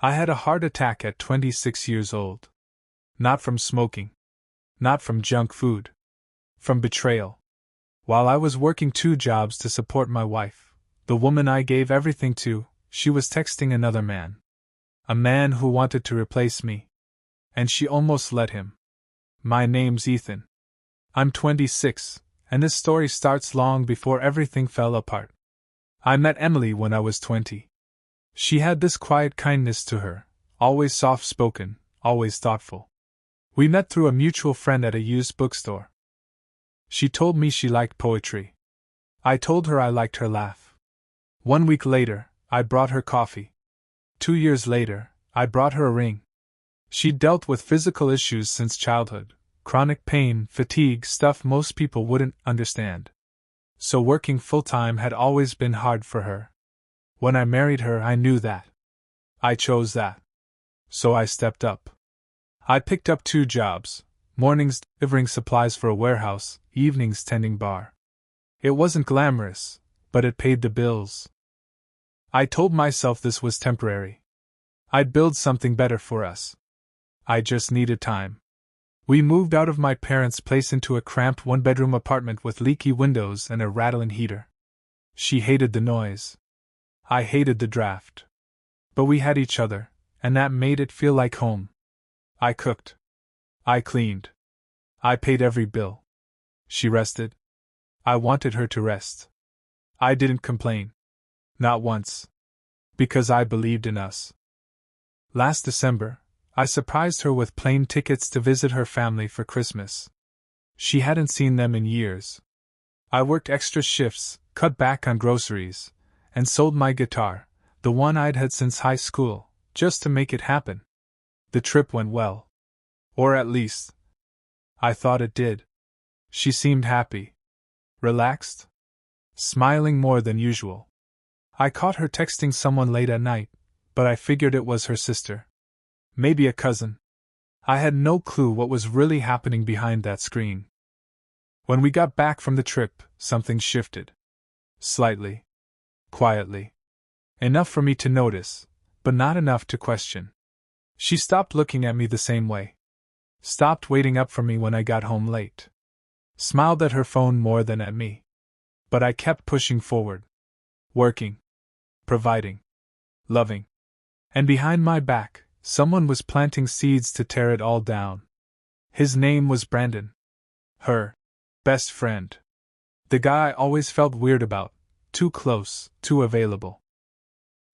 I had a heart attack at 26 years old. Not from smoking. Not from junk food. From betrayal. While I was working 2 jobs to support my wife, the woman I gave everything to, she was texting another man. A man who wanted to replace me. And she almost let him. My name's Ethan. I'm 26, and this story starts long before everything fell apart. I met Emily when I was 20. She had this quiet kindness to her, always soft-spoken, always thoughtful. We met through a mutual friend at a used bookstore. She told me she liked poetry. I told her I liked her laugh. 1 week later, I brought her coffee. 2 years later, I brought her a ring. She'd dealt with physical issues since childhood, chronic pain, fatigue, stuff most people wouldn't understand. So working full-time had always been hard for her. When I married her, I knew that. I chose that. So I stepped up. I picked up 2 jobs, mornings delivering supplies for a warehouse, evenings tending bar. It wasn't glamorous, but it paid the bills. I told myself this was temporary. I'd build something better for us. I just needed time. We moved out of my parents' place into a cramped 1-bedroom apartment with leaky windows and a rattling heater. She hated the noise. I hated the draft. But we had each other, and that made it feel like home. I cooked. I cleaned. I paid every bill. She rested. I wanted her to rest. I didn't complain. Not once. Because I believed in us. Last December, I surprised her with plane tickets to visit her family for Christmas. She hadn't seen them in years. I worked extra shifts, cut back on groceries, and sold my guitar, the one I'd had since high school, just to make it happen. The trip went well. Or at least, I thought it did. She seemed happy. Relaxed. Smiling more than usual. I caught her texting someone late at night, but I figured it was her sister. Maybe a cousin. I had no clue what was really happening behind that screen. When we got back from the trip, something shifted. Slightly. Quietly. Enough for me to notice, but not enough to question. She stopped looking at me the same way. Stopped waiting up for me when I got home late. Smiled at her phone more than at me. But I kept pushing forward. Working. Providing. Loving. And behind my back, someone was planting seeds to tear it all down. His name was Brandon. Her best friend. The guy I always felt weird about, too close, too available.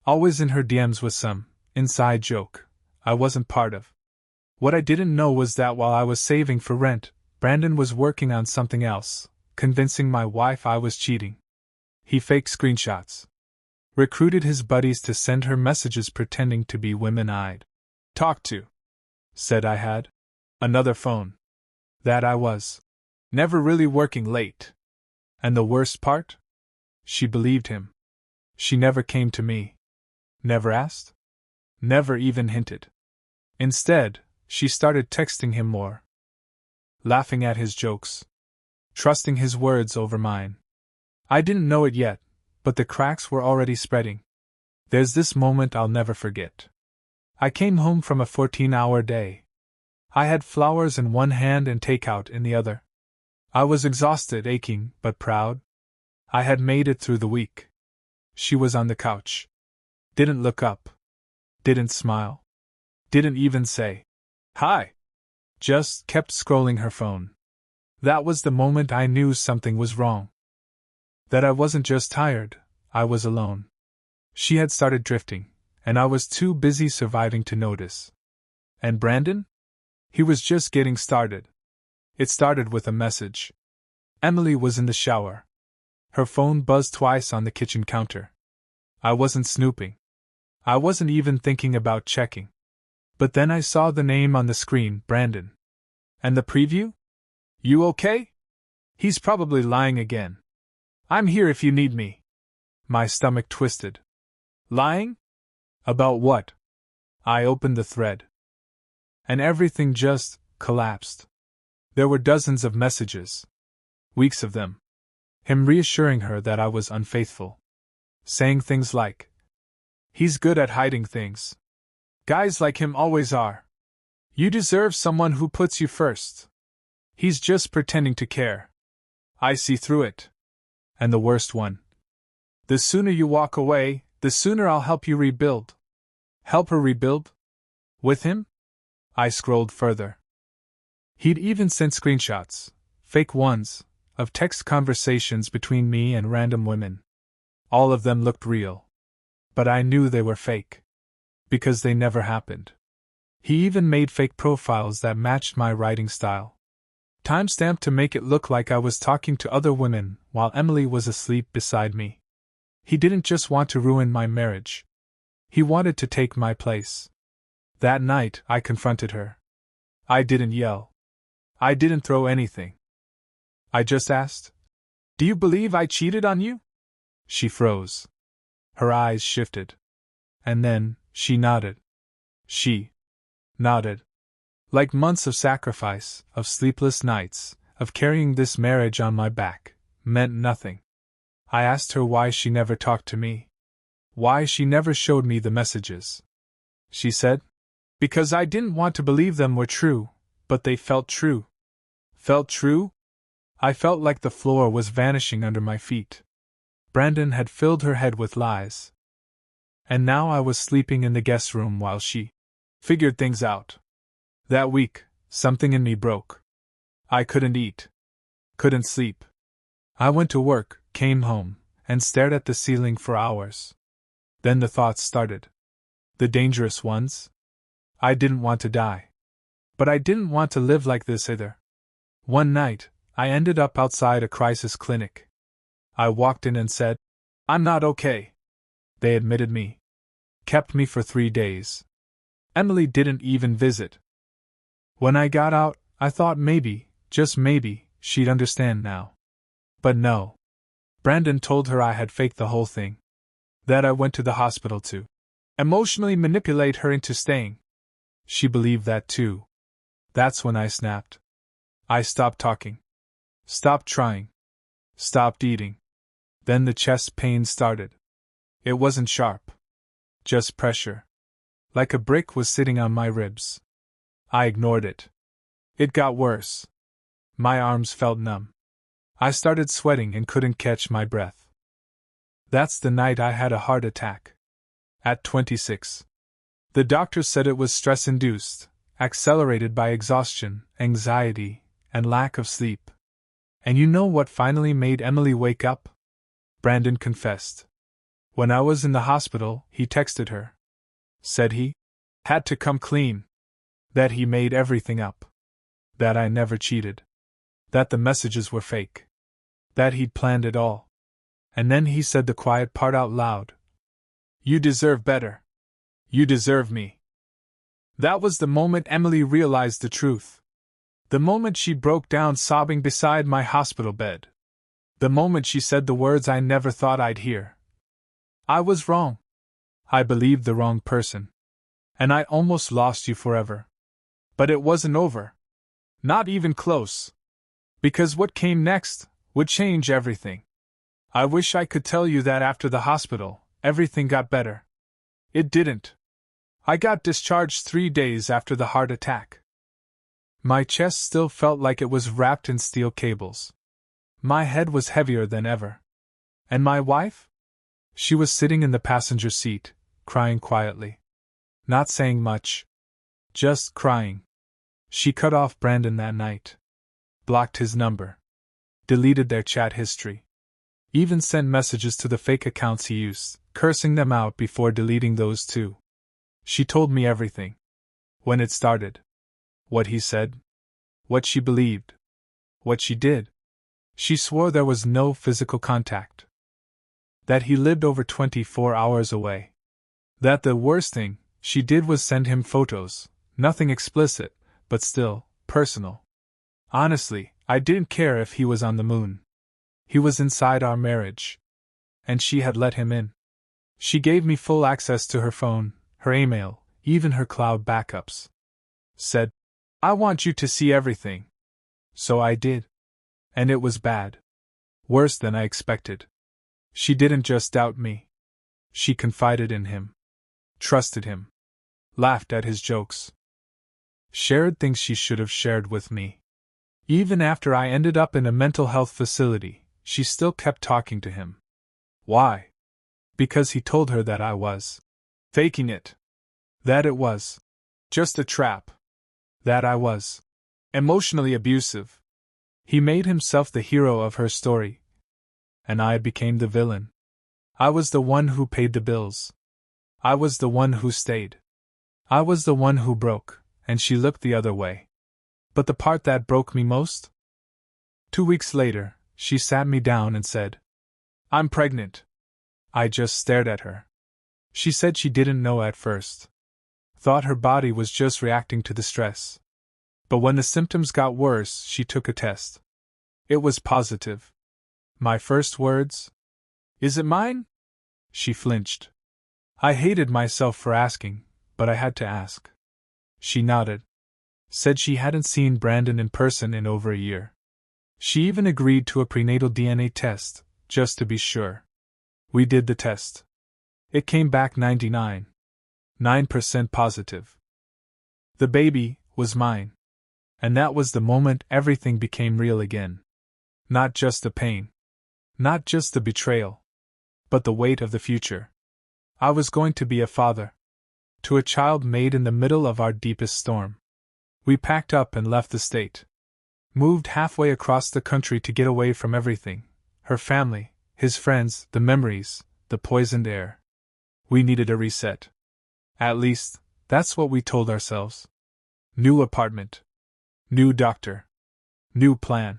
Always in her DMs with some inside joke I wasn't part of. What I didn't know was that while I was saving for rent, Brandon was working on something else, convincing my wife I was cheating. He faked screenshots. Recruited his buddies to send her messages pretending to be women I'd talked to. Said I had another phone. That I was never really working late. And the worst part? She believed him. She never came to me. Never asked? Never even hinted. Instead, she started texting him more. Laughing at his jokes. Trusting his words over mine. I didn't know it yet, but the cracks were already spreading. There's this moment I'll never forget. I came home from a 14-hour day. I had flowers in one hand and takeout in the other. I was exhausted, aching, but proud. I had made it through the week. She was on the couch. Didn't look up. Didn't smile. Didn't even say, "Hi." Just kept scrolling her phone. That was the moment I knew something was wrong. That I wasn't just tired, I was alone. She had started drifting, and I was too busy surviving to notice. And Brandon? He was just getting started. It started with a message. Emily was in the shower. Her phone buzzed twice on the kitchen counter. I wasn't snooping. I wasn't even thinking about checking. But then I saw the name on the screen, Brandon. And the preview? "You okay?" He's probably lying again. "I'm here if you need me." My stomach twisted. Lying? About what? I opened the thread. And everything just collapsed. There were dozens of messages. Weeks of them. Him reassuring her that I was unfaithful. Saying things like, "He's good at hiding things." Guys like him always are. You deserve someone who puts you first. He's just pretending to care. I see through it. And the worst one. The sooner you walk away, the sooner I'll help you rebuild. Help her rebuild? With him? I scrolled further. He'd even sent screenshots, fake ones, of text conversations between me and random women. All of them looked real. But I knew they were fake. Because they never happened. He even made fake profiles that matched my writing style. Timestamped to make it look like I was talking to other women while Emily was asleep beside me. He didn't just want to ruin my marriage. He wanted to take my place. That night, I confronted her. I didn't yell. I didn't throw anything. I just asked, "Do you believe I cheated on you?" She froze. Her eyes shifted. And then, she nodded. She nodded. Like months of sacrifice, of sleepless nights, of carrying this marriage on my back, meant nothing. I asked her why she never talked to me. Why she never showed me the messages. She said, "Because I didn't want to believe them were true, but they felt true." Felt true? I felt like the floor was vanishing under my feet. Brandon had filled her head with lies. And now I was sleeping in the guest room while she figured things out. That week, something in me broke. I couldn't eat. Couldn't sleep. I went to work, came home, and stared at the ceiling for hours. Then the thoughts started. The dangerous ones. I didn't want to die. But I didn't want to live like this either. One night, I ended up outside a crisis clinic. I walked in and said, "I'm not okay." They admitted me. Kept me for 3 days. Emily didn't even visit. When I got out, I thought maybe, just maybe, she'd understand now. But no. Brandon told her I had faked the whole thing. That I went to the hospital to emotionally manipulate her into staying. She believed that too. That's when I snapped. I stopped talking. Stopped trying. Stopped eating. Then the chest pain started. It wasn't sharp. Just pressure. Like a brick was sitting on my ribs. I ignored it. It got worse. My arms felt numb. I started sweating and couldn't catch my breath. That's the night I had a heart attack. At 26. The doctor said it was stress-induced, accelerated by exhaustion, anxiety, and lack of sleep. And you know what finally made Emily wake up? Brandon confessed. When I was in the hospital, he texted her. Said he had to come clean. That he made everything up. That I never cheated. That the messages were fake. That he'd planned it all. And then he said the quiet part out loud. "You deserve better. You deserve me." That was the moment Emily realized the truth. The moment she broke down sobbing beside my hospital bed. The moment she said the words I never thought I'd hear. I was wrong. I believed the wrong person. And I almost lost you forever. But it wasn't over. Not even close. Because what came next would change everything. I wish I could tell you that after the hospital, everything got better. It didn't. I got discharged 3 days after the heart attack. My chest still felt like it was wrapped in steel cables. My head was heavier than ever. And my wife? She was sitting in the passenger seat, crying quietly. Not saying much. Just crying. She cut off Brandon that night. Blocked his number. Deleted their chat history. Even sent messages to the fake accounts he used, cursing them out before deleting those too. She told me everything. When it started. What he said. What she believed. What she did. She swore there was no physical contact. That he lived over 24 hours away. That the worst thing she did was send him photos, nothing explicit, but still, personal. Honestly, I didn't care if he was on the moon. He was inside our marriage. And she had let him in. She gave me full access to her phone, her email, even her cloud backups. Said, "I want you to see everything." So I did. And it was bad. Worse than I expected. She didn't just doubt me. She confided in him. Trusted him. laughed at his jokes, shared things she should have shared with me. Even after I ended up in a mental health facility, she still kept talking to him. Why? Because he told her that I was faking it. That it was just a trap. That I was emotionally abusive. He made himself the hero of her story, and I became the villain. I was the one who paid the bills. I was the one who stayed. I was the one who broke, and she looked the other way. But the part that broke me most? 2 weeks later, she sat me down and said, "I'm pregnant." I just stared at her. She said she didn't know at first. Thought her body was just reacting to the stress. But when the symptoms got worse, she took a test. It was positive. My first words? "Is it mine?" She flinched. I hated myself for asking, but I had to ask. She nodded. Said she hadn't seen Brandon in person in over a year. She even agreed to a prenatal DNA test, just to be sure. We did the test. It came back 99.9% positive. The baby was mine. And that was the moment everything became real again. Not just the pain. Not just the betrayal. But the weight of the future. I was going to be a father. To a child made in the middle of our deepest storm. We packed up and left the state. Moved halfway across the country to get away from everything. Her family, his friends, the memories, the poisoned air. We needed a reset. At least, that's what we told ourselves. New apartment. New doctor. New plan.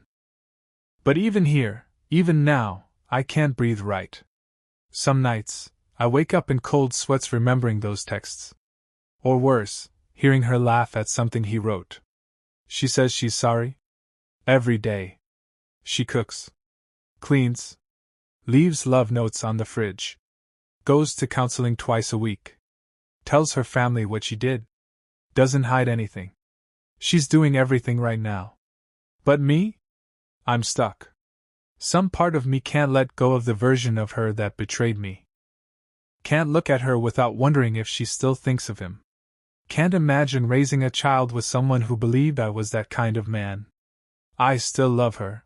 But even here, even now, I can't breathe right. Some nights, I wake up in cold sweats remembering those texts. Or worse, hearing her laugh at something he wrote. She says she's sorry. Every day. She cooks. Cleans. Leaves love notes on the fridge. Goes to counseling twice a week. Tells her family what she did. Doesn't hide anything. She's doing everything right now. But me? I'm stuck. Some part of me can't let go of the version of her that betrayed me. Can't look at her without wondering if she still thinks of him. Can't imagine raising a child with someone who believed I was that kind of man. I still love her.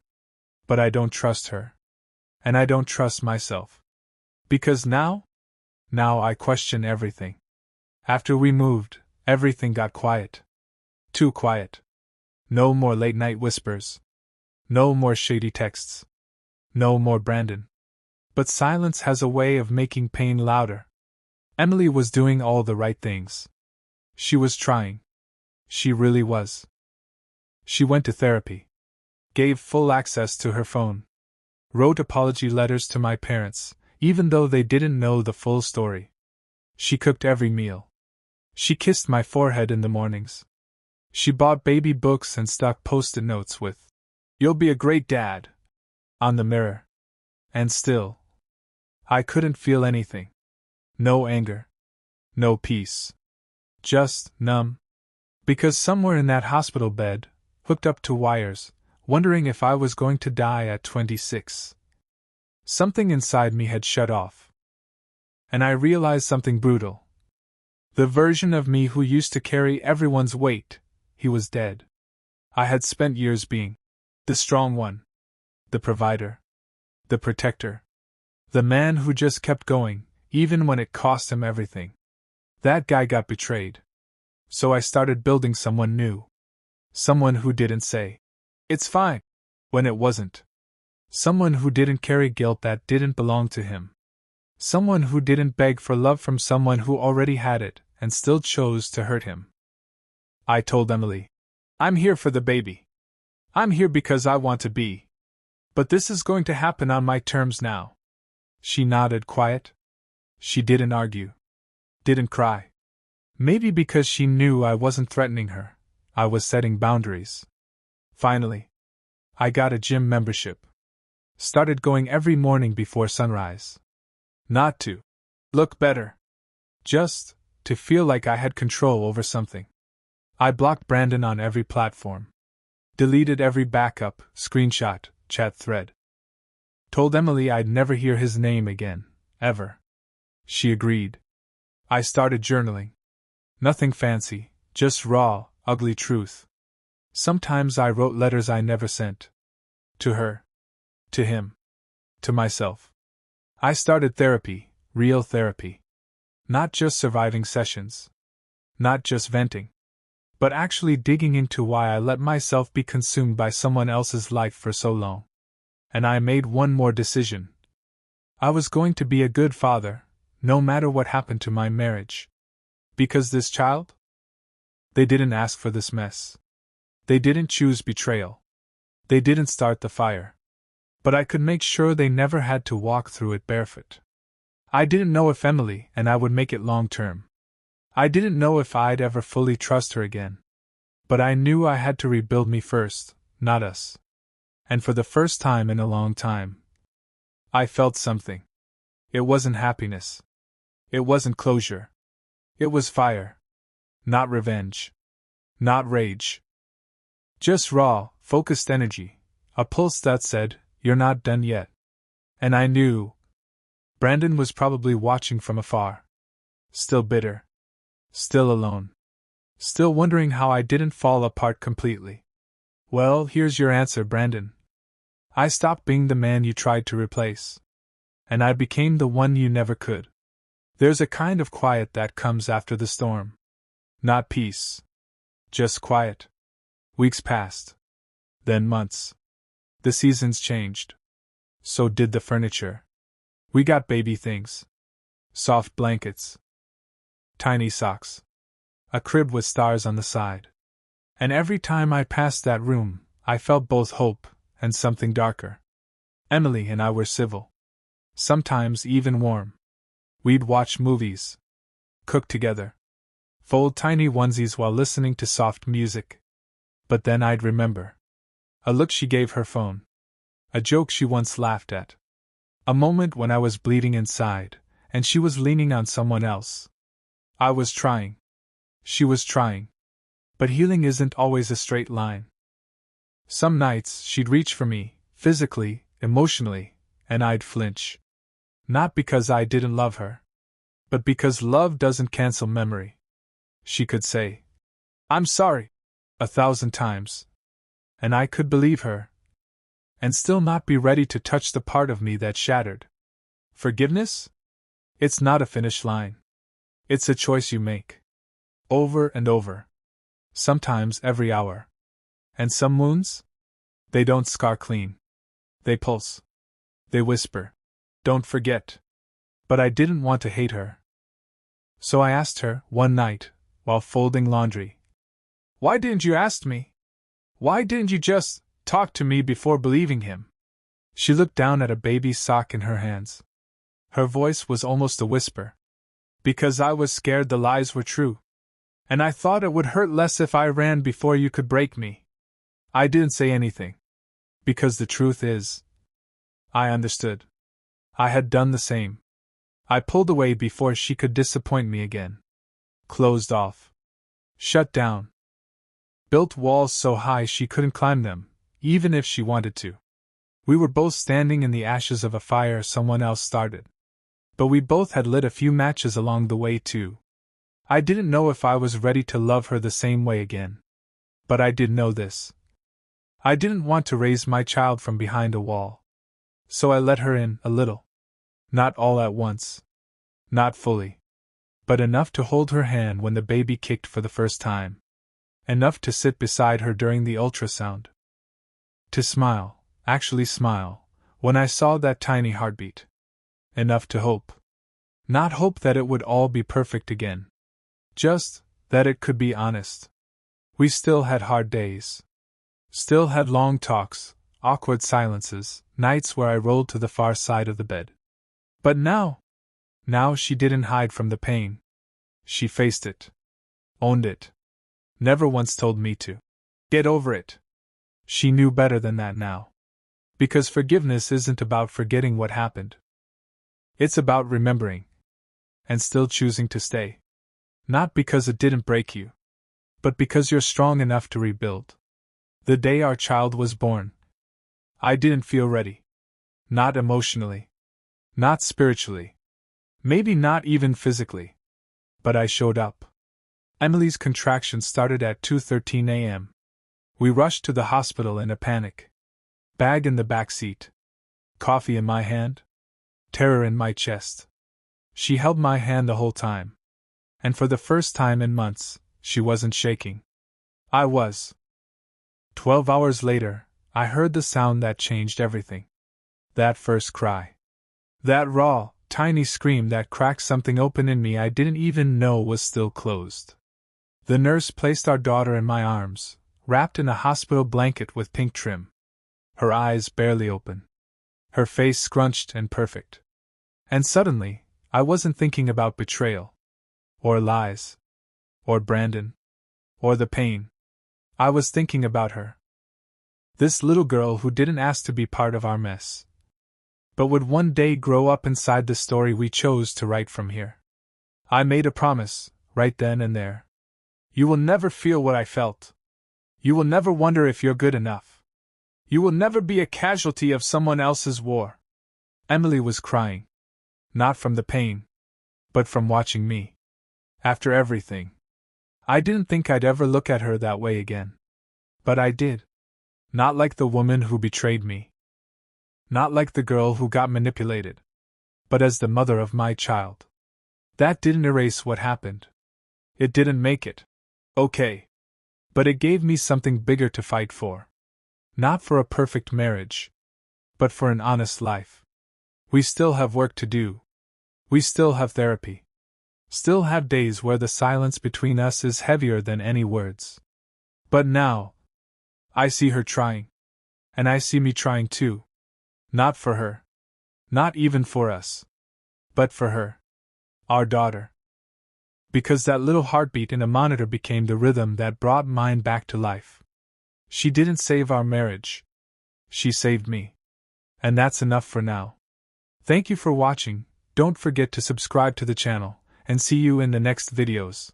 But I don't trust her. And I don't trust myself. Because now I question everything. After we moved, everything got quiet. Too quiet. No more late-night whispers. No more shady texts. No more Brandon. But silence has a way of making pain louder. Emily was doing all the right things. She was trying. She really was. She went to therapy. Gave full access to her phone. Wrote apology letters to my parents, even though they didn't know the full story. She cooked every meal. She kissed my forehead in the mornings. She bought baby books and stuck post-it notes with, "You'll be a great dad," on the mirror. And still, I couldn't feel anything. No anger. No peace. Just numb. Because somewhere in that hospital bed, hooked up to wires, wondering if I was going to die at 26, something inside me had shut off. And I realized something brutal. The version of me who used to carry everyone's weight, he was dead. I had spent years being the strong one, the provider, the protector, the man who just kept going, even when it cost him everything. That guy got betrayed. So I started building someone new. Someone who didn't say, "It's fine," when it wasn't. Someone who didn't carry guilt that didn't belong to him. Someone who didn't beg for love from someone who already had it and still chose to hurt him. I told Emily, "I'm here for the baby. I'm here because I want to be. But this is going to happen on my terms now." She nodded, quiet. She didn't argue. Didn't cry. Maybe because she knew I wasn't threatening her. I was setting boundaries. Finally, I got a gym membership. Started going every morning before sunrise. Not to look better. Just to feel like I had control over something. I blocked Brandon on every platform. Deleted every backup, screenshot, chat thread. Told Emily I'd never hear his name again, ever. She agreed. I started journaling. Nothing fancy, just raw, ugly truth. Sometimes I wrote letters I never sent. To her. To him. To myself. I started therapy, real therapy. Not just surviving sessions. Not just venting. But actually digging into why I let myself be consumed by someone else's life for so long. And I made one more decision. I was going to be a good father, no matter what happened to my marriage. Because this child? They didn't ask for this mess. They didn't choose betrayal. They didn't start the fire. But I could make sure they never had to walk through it barefoot. I didn't know if Emily and I would make it long term. I didn't know if I'd ever fully trust her again. But I knew I had to rebuild me first, not us. And for the first time in a long time, I felt something. It wasn't happiness. It wasn't closure. It was fire. Not revenge. Not rage. Just raw, focused energy, a pulse that said, "You're not done yet." And I knew Brandon was probably watching from afar. Still bitter. Still alone. Still wondering how I didn't fall apart completely. Well, here's your answer, Brandon. I stopped being the man you tried to replace. And I became the one you never could. There's a kind of quiet that comes after the storm. Not peace. Just quiet. Weeks passed. Then months. The seasons changed. So did the furniture. We got baby things. Soft blankets. Tiny socks. A crib with stars on the side. And every time I passed that room, I felt both hope and something darker. Emily and I were civil. Sometimes even warm. We'd watch movies. Cook together. Fold tiny onesies while listening to soft music. But then I'd remember. A look she gave her phone. A joke she once laughed at. A moment when I was bleeding inside, and she was leaning on someone else. I was trying. She was trying. But healing isn't always a straight line. Some nights she'd reach for me, physically, emotionally, and I'd flinch. Not because I didn't love her, but because love doesn't cancel memory. She could say, "I'm sorry," 1,000 times. And I could believe her. And still not be ready to touch the part of me that shattered. Forgiveness? It's not a finish line. It's a choice you make. Over and over. Sometimes every hour. And some wounds? They don't scar clean. They pulse. They whisper, "Don't forget." But I didn't want to hate her. So I asked her, one night, while folding laundry, "Why didn't you ask me? Why didn't you just talk to me before believing him?" She looked down at a baby sock in her hands. Her voice was almost a whisper. "Because I was scared the lies were true. And I thought it would hurt less if I ran before you could break me." I didn't say anything. Because the truth is, I understood. I had done the same. I pulled away before she could disappoint me again. Closed off. Shut down. Built walls so high she couldn't climb them, even if she wanted to. We were both standing in the ashes of a fire someone else started. But we both had lit a few matches along the way too. I didn't know if I was ready to love her the same way again. But I did know this. I didn't want to raise my child from behind a wall. So I let her in, a little. Not all at once. Not fully. But enough to hold her hand when the baby kicked for the first time. Enough to sit beside her during the ultrasound. To smile, actually smile, when I saw that tiny heartbeat. Enough to hope. Not hope that it would all be perfect again. Just that it could be honest. We still had hard days. Still had long talks, awkward silences, nights where I rolled to the far side of the bed. But now she didn't hide from the pain. She faced it. Owned it. Never once told me to get over it. She knew better than that now. Because forgiveness isn't about forgetting what happened. It's about remembering. And still choosing to stay. Not because it didn't break you. But because you're strong enough to rebuild. The day our child was born, I didn't feel ready. Not emotionally. Not spiritually. Maybe not even physically. But I showed up. Emily's contractions started at 2:13 a.m. We rushed to the hospital in a panic. Bag in the back seat. Coffee in my hand. Terror in my chest. She held my hand the whole time. And for the first time in months, she wasn't shaking. I was. 12 hours later, I heard the sound that changed everything. That first cry. That raw, tiny scream that cracked something open in me I didn't even know was still closed. The nurse placed our daughter in my arms, wrapped in a hospital blanket with pink trim. Her eyes barely open. Her face scrunched and perfect. And suddenly, I wasn't thinking about betrayal. Or lies. Or Brandon. Or the pain. I was thinking about her. This little girl who didn't ask to be part of our mess, but would one day grow up inside the story we chose to write from here. I made a promise, right then and there. You will never feel what I felt. You will never wonder if you're good enough. You will never be a casualty of someone else's war. Emily was crying. Not from the pain, but from watching me. After everything. I didn't think I'd ever look at her that way again. But I did. Not like the woman who betrayed me. Not like the girl who got manipulated. But as the mother of my child. That didn't erase what happened. It didn't make it okay. But it gave me something bigger to fight for. Not for a perfect marriage. But for an honest life. We still have work to do. We still have therapy. Still have days where the silence between us is heavier than any words. But now, I see her trying. And I see me trying too. Not for her. Not even for us. But for her. Our daughter. Because that little heartbeat in a monitor became the rhythm that brought mine back to life. She didn't save our marriage. She saved me. And that's enough for now. Thank you for watching. Don't forget to subscribe to the channel, and see you in the next videos.